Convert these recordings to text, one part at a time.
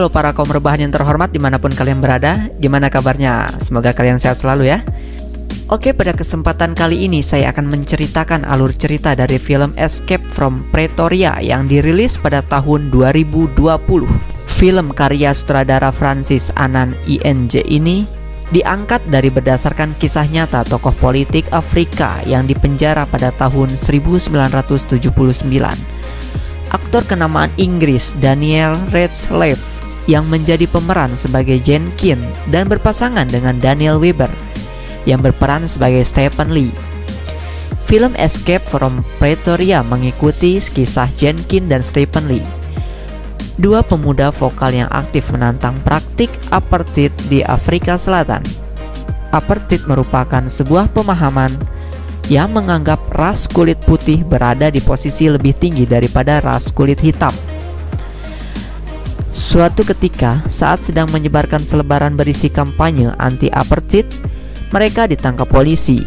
Halo para kaum rebahan yang terhormat dimanapun kalian berada. Gimana kabarnya? Semoga kalian sehat selalu ya. Oke, pada kesempatan kali ini saya akan menceritakan alur cerita dari film Escape from Pretoria yang dirilis pada tahun 2020. Film karya sutradara Francis Anand INJ ini diangkat dari berdasarkan kisah nyata tokoh politik Afrika yang dipenjara pada tahun 1979. Aktor kenamaan Inggris Daniel Radcliffe yang menjadi pemeran sebagai Jenkin dan berpasangan dengan Daniel Webber yang berperan sebagai Stephen Lee. Film Escape from Pretoria mengikuti kisah Jenkin dan Stephen Lee, dua pemuda vokal yang aktif menantang praktik apartheid di Afrika Selatan. Apartheid merupakan sebuah pemahaman yang menganggap ras kulit putih berada di posisi lebih tinggi daripada ras kulit hitam. Suatu ketika, saat sedang menyebarkan selebaran berisi kampanye anti-apartheid, mereka ditangkap polisi.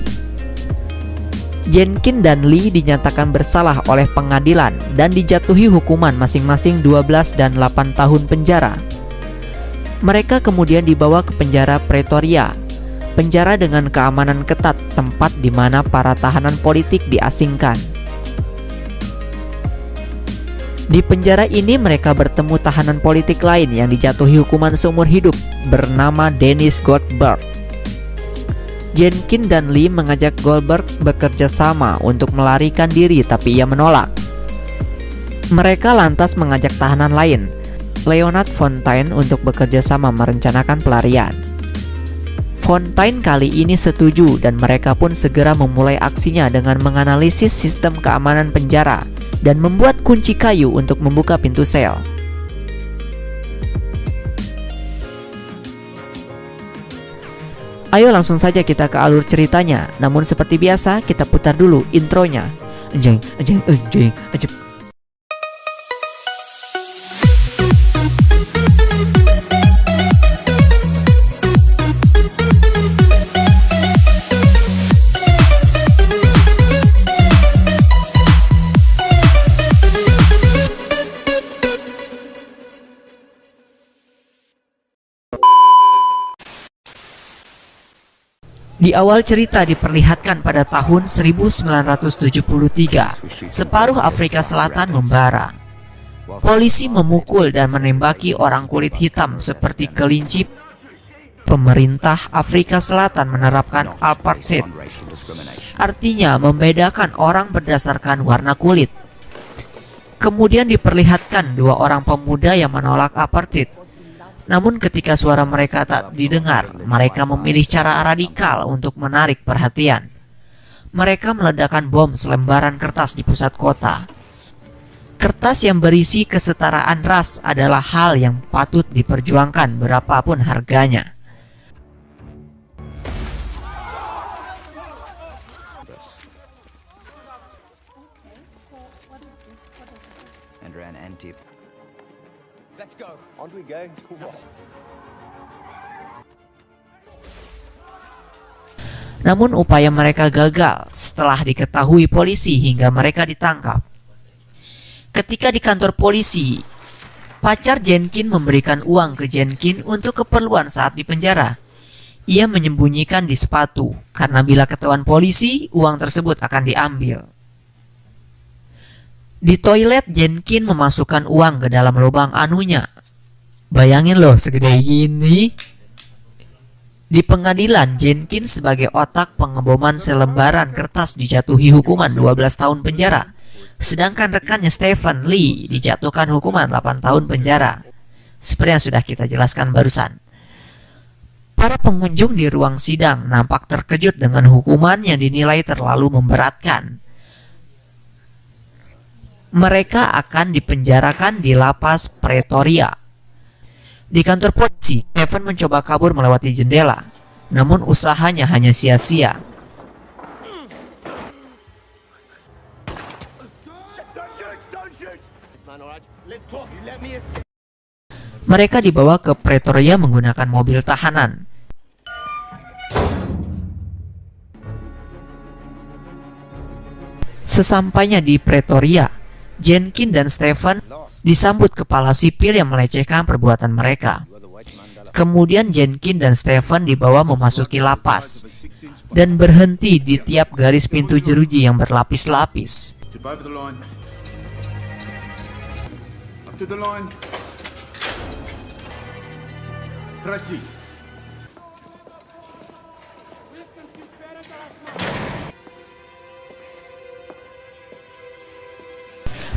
Jenkin dan Lee dinyatakan bersalah oleh pengadilan dan dijatuhi hukuman masing-masing 12 dan 8 tahun penjara. Mereka kemudian dibawa ke penjara Pretoria, penjara dengan keamanan ketat, tempat di mana para tahanan politik diasingkan. Di penjara ini mereka bertemu tahanan politik lain yang dijatuhi hukuman seumur hidup bernama Dennis Goldberg. Jenkin dan Lee mengajak Goldberg bekerja sama untuk melarikan diri, tapi ia menolak. Mereka lantas mengajak tahanan lain, Leonard Fontaine, untuk bekerja sama merencanakan pelarian. Fontaine kali ini setuju dan mereka pun segera memulai aksinya dengan menganalisis sistem keamanan penjara dan membuat kunci kayu untuk membuka pintu sel. Ayo langsung saja kita ke alur ceritanya. Namun seperti biasa kita putar dulu intronya. Anjing, anjing, anjing, anjing. Di awal cerita diperlihatkan pada tahun 1973, separuh Afrika Selatan membara. Polisi memukul dan menembaki orang kulit hitam seperti kelinci. Pemerintah Afrika Selatan menerapkan apartheid, artinya membedakan orang berdasarkan warna kulit. Kemudian diperlihatkan dua orang pemuda yang menolak apartheid. Namun ketika suara mereka tak didengar, mereka memilih cara radikal untuk menarik perhatian. Mereka meledakkan bom selembaran kertas di pusat kota. Kertas yang berisi kesetaraan ras adalah hal yang patut diperjuangkan berapapun harganya. Let's go. On we go. Namun upaya mereka gagal setelah diketahui polisi hingga mereka ditangkap. Ketika di kantor polisi, pacar Jenkin memberikan uang ke Jenkin untuk keperluan saat di penjara. Ia menyembunyikan di sepatu karena bila ketahuan polisi, uang tersebut akan diambil. Di toilet, Jenkin memasukkan uang ke dalam lubang anunya. Bayangin loh, segede gini. Di pengadilan, Jenkin sebagai otak pengeboman selembaran kertas dijatuhi hukuman 12 tahun penjara. Sedangkan rekannya Stephen Lee dijatuhkan hukuman 8 tahun penjara. Seperti yang sudah kita jelaskan barusan. Para pengunjung di ruang sidang nampak terkejut dengan hukuman yang dinilai terlalu memberatkan. Mereka akan dipenjarakan di lapas Pretoria. Di kantor polisi, Kevin mencoba kabur melewati jendela, namun usahanya hanya sia-sia. Mereka dibawa ke Pretoria menggunakan mobil tahanan. Sesampainya di Pretoria, Jenkin dan Stephen disambut kepala sipir yang melecehkan perbuatan mereka. Kemudian Jenkins dan Stephen dibawa memasuki lapas dan berhenti di tiap garis pintu jeruji yang berlapis-lapis.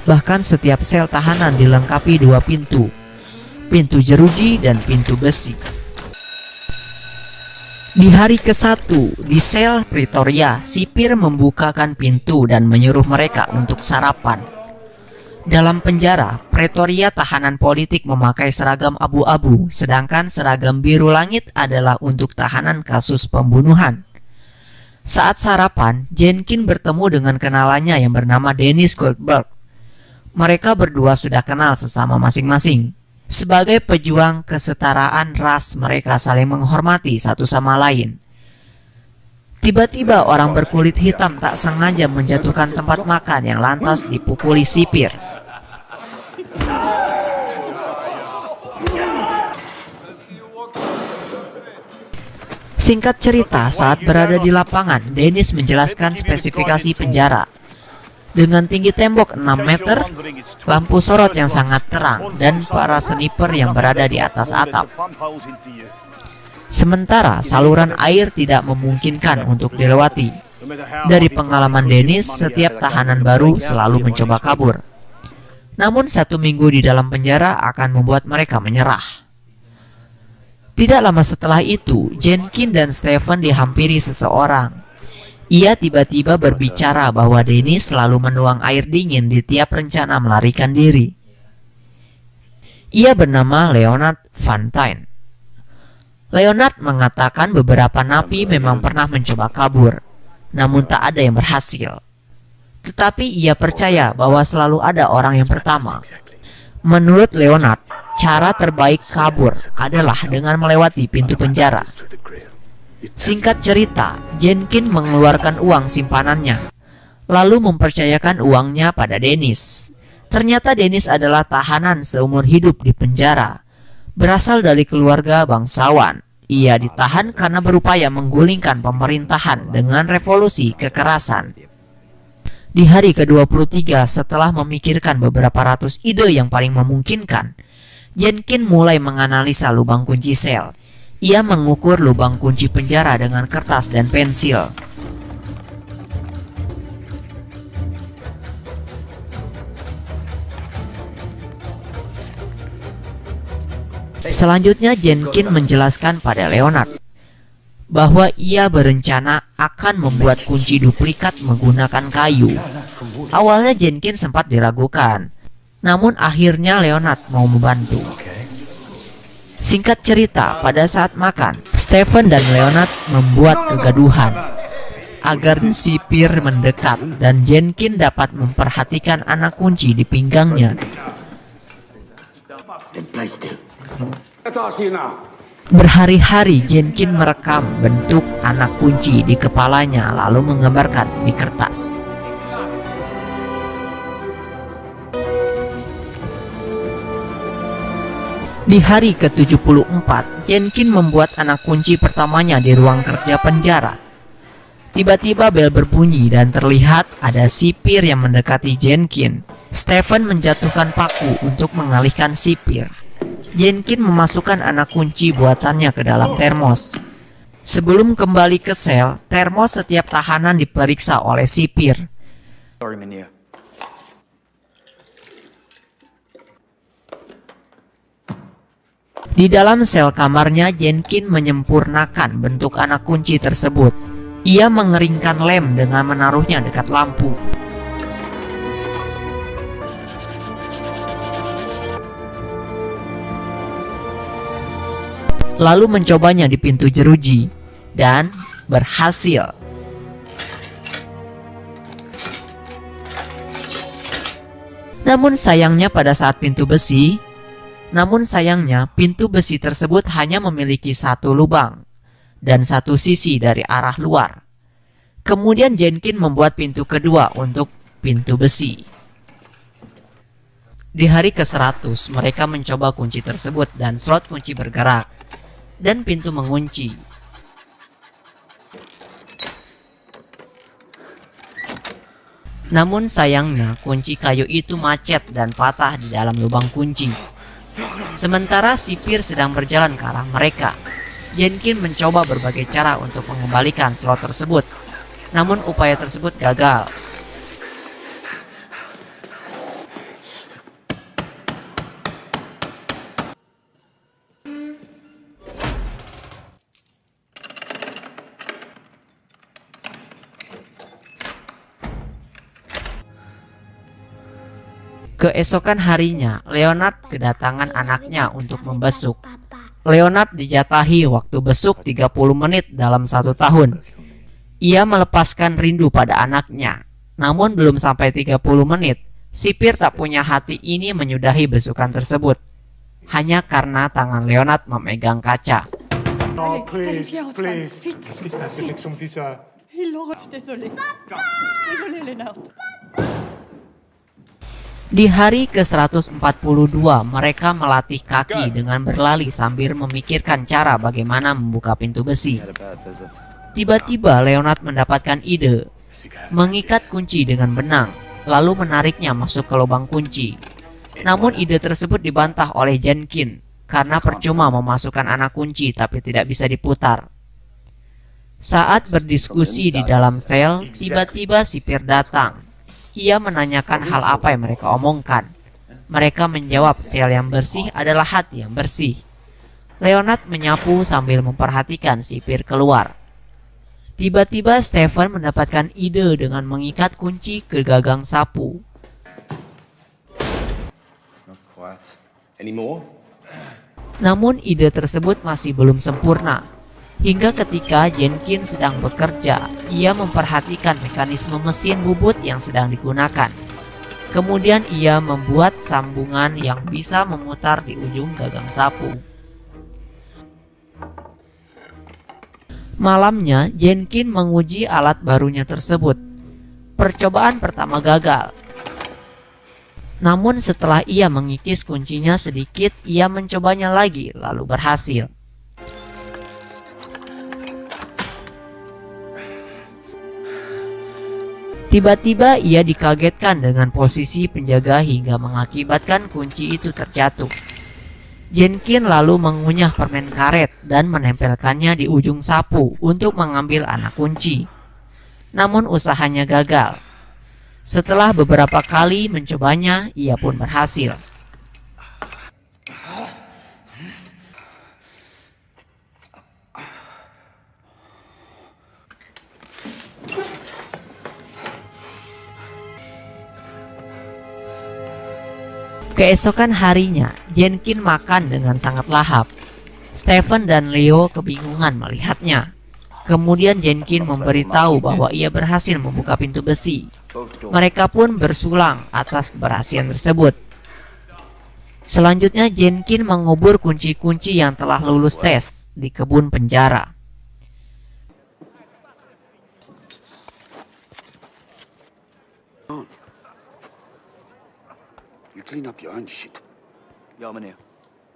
Bahkan setiap sel tahanan dilengkapi dua pintu, pintu jeruji dan pintu besi. Di hari ke-1, di sel Pretoria, sipir membukakan pintu dan menyuruh mereka untuk sarapan. Dalam penjara, Pretoria tahanan politik memakai seragam abu-abu, sedangkan seragam biru langit adalah untuk tahanan kasus pembunuhan. Saat sarapan, Jenkins bertemu dengan kenalannya yang bernama Dennis Goldberg. Mereka berdua sudah kenal sesama masing-masing. Sebagai pejuang kesetaraan ras, mereka saling menghormati satu sama lain. Tiba-tiba orang berkulit hitam tak sengaja menjatuhkan tempat makan yang lantas dipukuli sipir. Singkat cerita, saat berada di lapangan, Dennis menjelaskan spesifikasi penjara. Dengan tinggi tembok 6 meter, lampu sorot yang sangat terang, dan para sniper yang berada di atas atap. Sementara saluran air tidak memungkinkan untuk dilewati. Dari pengalaman Dennis, setiap tahanan baru selalu mencoba kabur. Namun 1 minggu di dalam penjara akan membuat mereka menyerah. Tidak lama setelah itu, Jenkins dan Stephen dihampiri seseorang. Ia tiba-tiba berbicara bahwa Dennis selalu menuang air dingin di tiap rencana melarikan diri. Ia bernama Leonard Van Tine. Leonard mengatakan beberapa napi memang pernah mencoba kabur, namun tak ada yang berhasil. Tetapi ia percaya bahwa selalu ada orang yang pertama. Menurut Leonard, cara terbaik kabur adalah dengan melewati pintu penjara. Singkat cerita, Jenkins mengeluarkan uang simpanannya, lalu mempercayakan uangnya pada Dennis. Ternyata Dennis adalah tahanan seumur hidup di penjara, berasal dari keluarga bangsawan. Ia ditahan karena berupaya menggulingkan pemerintahan dengan revolusi kekerasan. Di hari ke-23, setelah memikirkan beberapa ratus ide yang paling memungkinkan, Jenkins mulai menganalisa lubang kunci sel. Ia mengukur lubang kunci penjara dengan kertas dan pensil. Selanjutnya Jenkins menjelaskan pada Leonard bahwa ia berencana akan membuat kunci duplikat menggunakan kayu. Awalnya Jenkins sempat diragukan, namun akhirnya Leonard mau membantu. Singkat cerita, pada saat makan, Stephen dan Leonard membuat kegaduhan agar sipir mendekat dan Jenkins dapat memperhatikan anak kunci di pinggangnya. Berhari-hari Jenkins merekam bentuk anak kunci di kepalanya lalu menggambarkan di kertas. Di hari ke-74, Jenkins membuat anak kunci pertamanya di ruang kerja penjara. Tiba-tiba bel berbunyi dan terlihat ada sipir yang mendekati Jenkins. Stephen menjatuhkan paku untuk mengalihkan sipir. Jenkins memasukkan anak kunci buatannya ke dalam termos. Sebelum kembali ke sel, termos setiap tahanan diperiksa oleh sipir. Di dalam sel kamarnya, Jenkins menyempurnakan bentuk anak kunci tersebut. Ia mengeringkan lem dengan menaruhnya dekat lampu. Lalu mencobanya di pintu jeruji dan berhasil. Namun sayangnya pintu besi tersebut hanya memiliki satu lubang dan satu sisi dari arah luar. Kemudian Jenkins membuat pintu kedua untuk pintu besi. Di hari ke-100, mereka mencoba kunci tersebut dan slot kunci bergerak, dan pintu mengunci. Namun sayangnya, kunci kayu itu macet dan patah di dalam lubang kunci. Sementara sipir sedang berjalan ke arah mereka, Jenkin mencoba berbagai cara untuk mengembalikan slot tersebut. Namun upaya tersebut gagal. Keesokan harinya, Leonard kedatangan anaknya untuk membesuk. Leonard dijatahi waktu besuk 30 menit dalam 1 tahun. Ia melepaskan rindu pada anaknya. Namun belum sampai 30 menit, sipir tak punya hati ini menyudahi besukan tersebut. Hanya karena tangan Leonard memegang kaca. Oh, Allez, please, viens, Antoine, please. vite. Qu'est-ce qui se passe avec son fils Il l'aura. Je suis désolée. Désolée, Léna. Di hari ke-142, mereka melatih kaki dengan berlari sambil memikirkan cara bagaimana membuka pintu besi. Had a bad visit. Tiba-tiba Leonard mendapatkan ide, mengikat kunci dengan benang, lalu menariknya masuk ke lubang kunci. Namun ide tersebut dibantah oleh Jenkin, karena percuma memasukkan anak kunci tapi tidak bisa diputar. Saat berdiskusi di dalam sel, tiba-tiba sipir datang. Ia menanyakan hal apa yang mereka omongkan. Mereka menjawab sel yang bersih adalah hati yang bersih. Leonard menyapu sambil memperhatikan sipir keluar. Tiba-tiba Stephen mendapatkan ide dengan mengikat kunci ke gagang sapu. Not quite. Any more? Namun ide tersebut masih belum sempurna. Hingga ketika Jenkin sedang bekerja, ia memperhatikan mekanisme mesin bubut yang sedang digunakan. Kemudian ia membuat sambungan yang bisa memutar di ujung gagang sapu. Malamnya, Jenkin menguji alat barunya tersebut. Percobaan pertama gagal. Namun setelah ia mengikis kuncinya sedikit, ia mencobanya lagi lalu berhasil. Tiba-tiba ia dikagetkan dengan posisi penjaga hingga mengakibatkan kunci itu terjatuh. Jenkin lalu mengunyah permen karet dan menempelkannya di ujung sapu untuk mengambil anak kunci. Namun usahanya gagal. Setelah beberapa kali mencobanya, ia pun berhasil. Keesokan harinya, Jenkin makan dengan sangat lahap. Stephen dan Leo kebingungan melihatnya. Kemudian Jenkin memberitahu bahwa ia berhasil membuka pintu besi. Mereka pun bersulang atas keberhasilan tersebut. Selanjutnya Jenkin mengubur kunci-kunci yang telah lulus tes di kebun penjara. You clean up your own shit. Ja, meneer.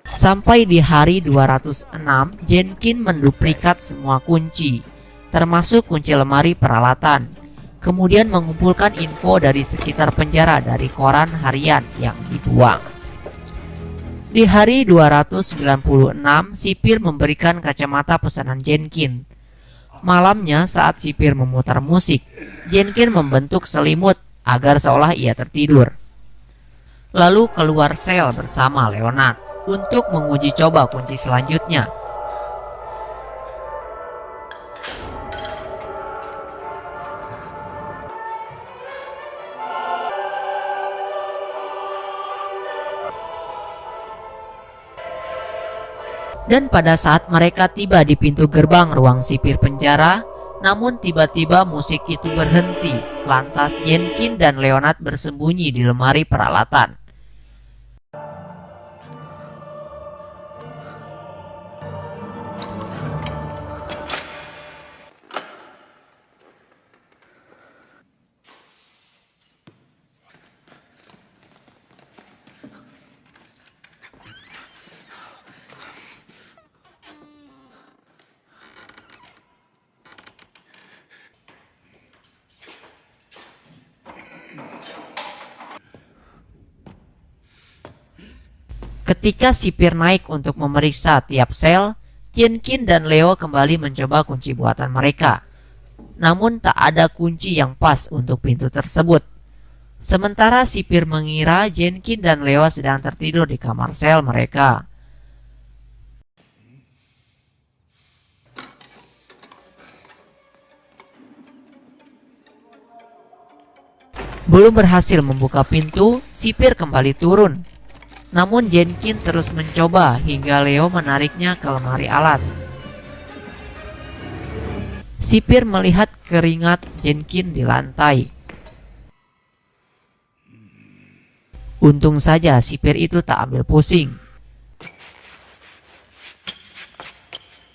Sampai di hari 206, Jenkin menduplikat semua kunci, termasuk kunci lemari peralatan. Kemudian mengumpulkan info dari sekitar penjara dari koran harian yang dibuang. Di hari 296, sipir memberikan kacamata pesanan Jenkin. Malamnya saat sipir memutar musik, Jenkin membentuk selimut agar seolah ia tertidur. Lalu keluar sel bersama Leonard untuk menguji coba kunci selanjutnya. Dan pada saat mereka tiba di pintu gerbang ruang sipir penjara, namun tiba-tiba musik itu berhenti. Lantas Jenkin dan Leonard bersembunyi di lemari peralatan. Ketika sipir naik untuk memeriksa tiap sel, Jenkin dan Leo kembali mencoba kunci buatan mereka. Namun tak ada kunci yang pas untuk pintu tersebut. Sementara sipir mengira Jenkin dan Leo sedang tertidur di kamar sel mereka. Belum berhasil membuka pintu, sipir kembali turun. Namun Jenkin terus mencoba hingga Leo menariknya ke lemari alat. Sipir melihat keringat Jenkin di lantai. Untung saja sipir itu tak ambil pusing.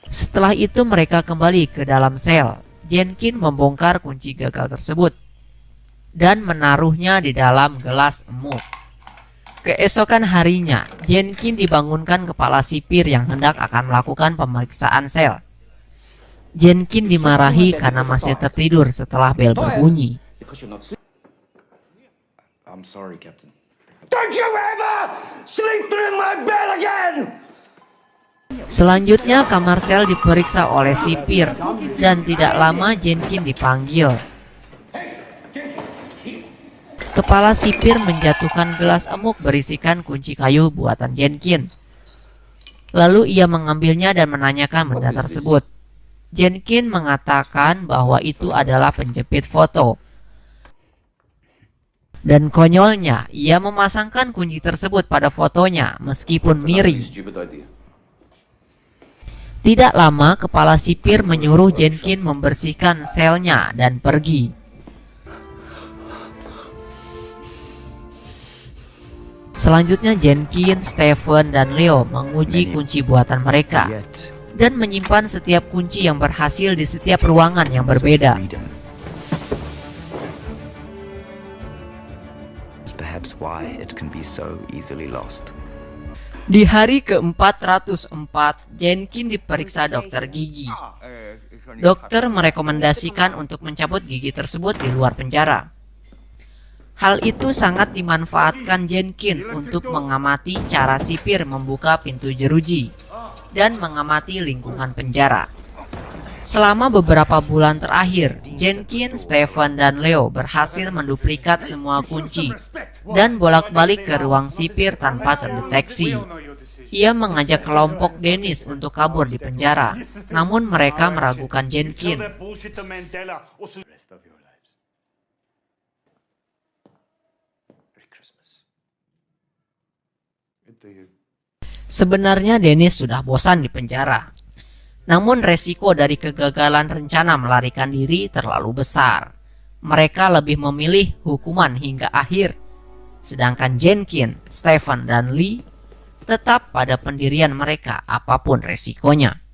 Setelah itu mereka kembali ke dalam sel. Jenkin membongkar kunci gagal tersebut dan menaruhnya di dalam gelas emuk. Keesokan harinya, Jenkin dibangunkan kepala sipir yang hendak akan melakukan pemeriksaan sel. Jenkin dimarahi karena masih tertidur setelah bel berbunyi. Because you're not sleep. I'm sorry, Captain. Don't you ever sleep through my bed again! Selanjutnya kamar sel diperiksa oleh sipir dan tidak lama Jenkin dipanggil. Kepala sipir menjatuhkan gelas emuk berisikan kunci kayu buatan Jenkin. Lalu ia mengambilnya dan menanyakan benda tersebut. Jenkin mengatakan bahwa itu adalah penjepit foto. Dan konyolnya, ia memasangkan kunci tersebut pada fotonya meskipun miring. Stupid idea. Tidak lama, kepala sipir menyuruh Jenkin membersihkan selnya dan pergi. Selanjutnya Jenkin, Stephen, dan Leo menguji kunci buatan mereka dan menyimpan setiap kunci yang berhasil di setiap ruangan yang berbeda. Perhaps why it can be so easily lost. Di hari ke-404, Jenkin diperiksa dokter gigi. Dokter merekomendasikan untuk mencabut gigi tersebut di luar penjara. Hal itu sangat dimanfaatkan Jenkin untuk mengamati cara sipir membuka pintu jeruji dan mengamati lingkungan penjara. Selama beberapa bulan terakhir, Jenkin, Stephen, dan Leo berhasil menduplikat semua kunci dan bolak-balik ke ruang sipir tanpa terdeteksi. Ia mengajak kelompok Dennis untuk kabur di penjara, namun mereka meragukan Jenkin. Sebenarnya Dennis sudah bosan di penjara. Namun resiko dari kegagalan rencana melarikan diri terlalu besar. Mereka lebih memilih hukuman hingga akhir. Sedangkan Jenkin, Stephen, dan Lee tetap pada pendirian mereka apapun resikonya.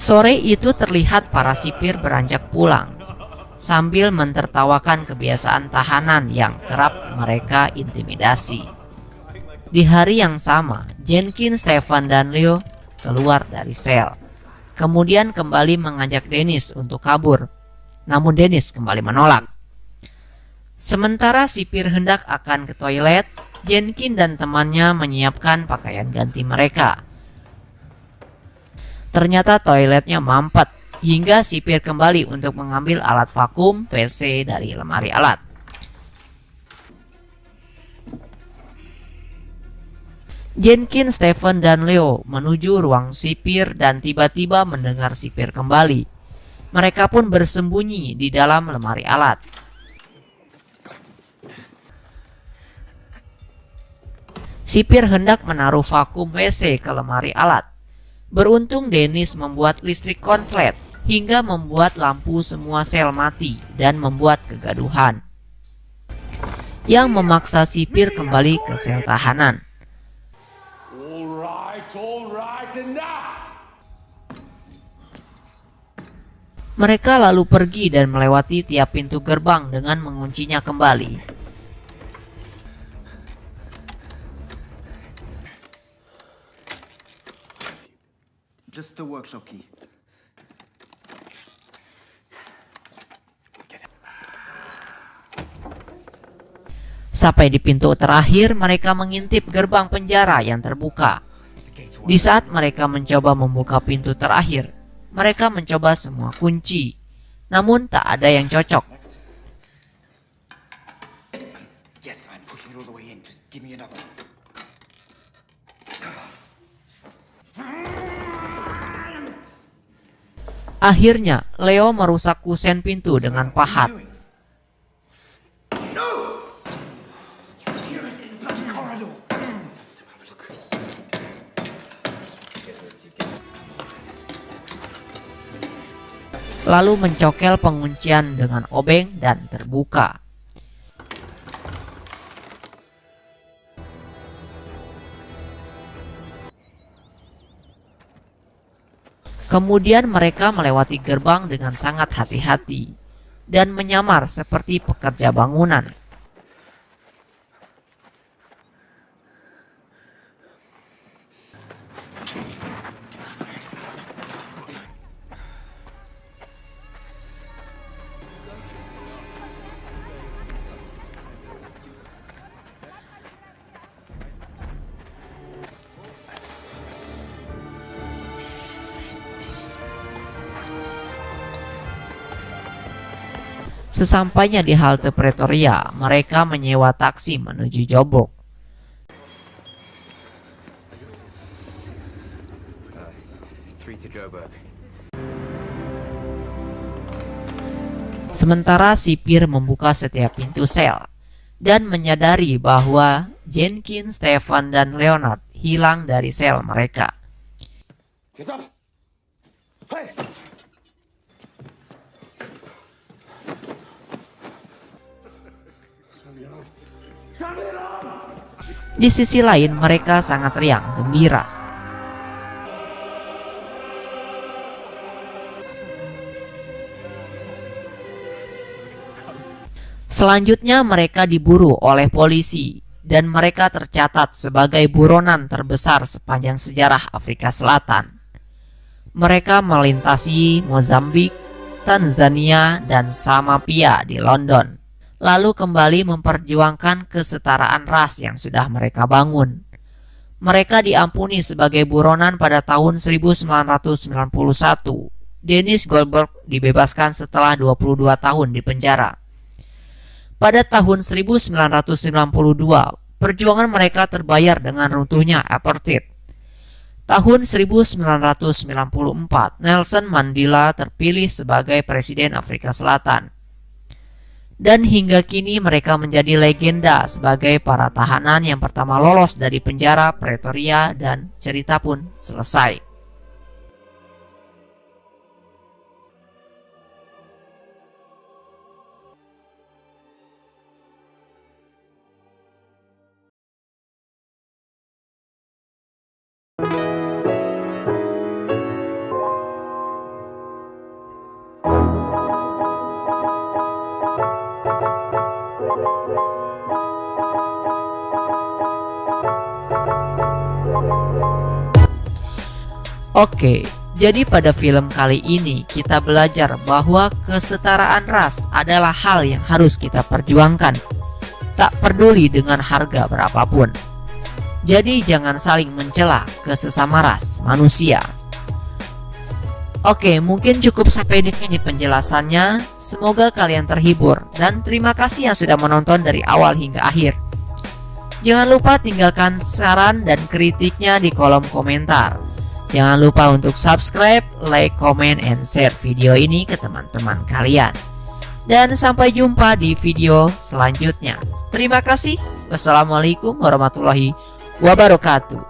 Sore itu terlihat para sipir beranjak pulang sambil mentertawakan kebiasaan tahanan yang kerap mereka intimidasi. Di hari yang sama, Jenkin, Stephen, dan Leo keluar dari sel. Kemudian kembali mengajak Dennis untuk kabur. Namun Dennis kembali menolak. Sementara sipir hendak akan ke toilet, Jenkin dan temannya menyiapkan pakaian ganti mereka. Ternyata toiletnya mampet, hingga sipir kembali untuk mengambil alat vakum WC dari lemari alat. Jenkin, Stephen, dan Leo menuju ruang sipir dan tiba-tiba mendengar sipir kembali. Mereka pun bersembunyi di dalam lemari alat. Sipir hendak menaruh vakum WC ke lemari alat. Beruntung Dennis membuat listrik konslet hingga membuat lampu semua sel mati dan membuat kegaduhan, yang memaksa sipir kembali ke sel tahanan. Mereka lalu pergi dan melewati tiap pintu gerbang dengan menguncinya kembali. Just the workshop key. Sampai di pintu terakhir, mereka mengintip gerbang penjara yang terbuka. Di saat mereka mencoba membuka pintu terakhir, mereka mencoba semua kunci, namun tak ada yang cocok. Yes, I'm pushing it all the way in. Just give me another. Akhirnya, Leo merusak kusen pintu dengan pahat. Lalu mencokel penguncian dengan obeng dan terbuka. Kemudian mereka melewati gerbang dengan sangat hati-hati dan menyamar seperti pekerja bangunan. Sesampainya di halte Pretoria, mereka menyewa taksi menuju Joburg. Sementara sipir membuka setiap pintu sel dan menyadari bahwa Jenkins, Stefan, dan Leonard hilang dari sel mereka. Get up! Hey! Di sisi lain, mereka sangat riang gembira. Selanjutnya mereka diburu oleh polisi dan mereka tercatat sebagai buronan terbesar sepanjang sejarah Afrika Selatan. Mereka melintasi Mozambik, Tanzania, dan Samapia di London, lalu kembali memperjuangkan kesetaraan ras yang sudah mereka bangun. Mereka diampuni sebagai buronan pada tahun 1991. Dennis Goldberg dibebaskan setelah 22 tahun di penjara. Pada tahun 1992, perjuangan mereka terbayar dengan runtuhnya apartheid. Tahun 1994, Nelson Mandela terpilih sebagai Presiden Afrika Selatan. Dan hingga kini mereka menjadi legenda sebagai para tahanan yang pertama lolos dari penjara Pretoria dan cerita pun selesai. Oke, jadi pada film kali ini kita belajar bahwa kesetaraan ras adalah hal yang harus kita perjuangkan, tak peduli dengan harga berapapun. Jadi jangan saling mencela ke sesama ras manusia. Oke, mungkin cukup sampai di sini penjelasannya. Semoga kalian terhibur dan terima kasih yang sudah menonton dari awal hingga akhir. Jangan lupa tinggalkan saran dan kritiknya di kolom komentar. Jangan lupa untuk subscribe, like, comment, and share video ini ke teman-teman kalian. Dan sampai jumpa di video selanjutnya. Terima kasih. Wassalamualaikum warahmatullahi wabarakatuh.